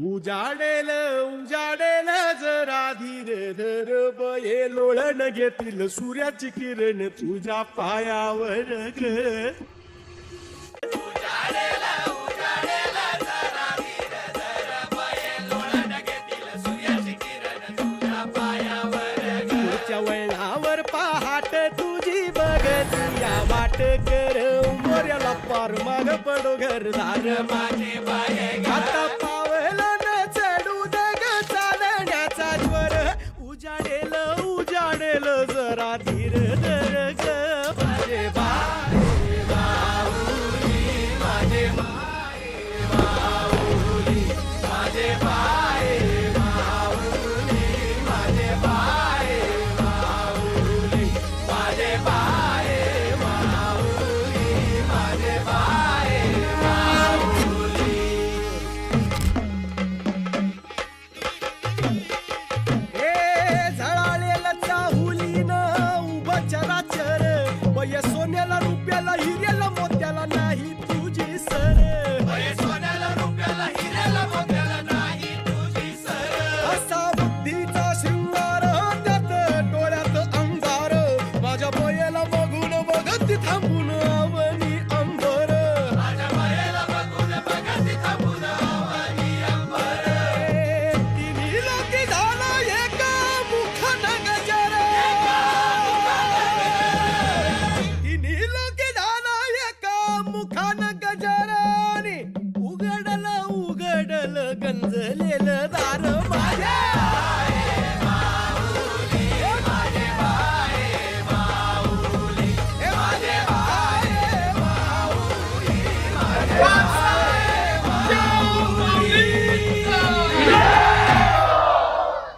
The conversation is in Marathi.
उजाडेल उजाडेल जरा धीर धर बये लोळण घेतील सूर्याची किरण तुझ्या पायावर ग पुढच्या वळणावर पहाट तुझी बघत या वाट कर मोर्याला पार माग पडो घरदार माझे बाये आता पावलं न चढू दे ग चालण्याचा ज्वर उजाडेल उजाडेल जरा धीर धर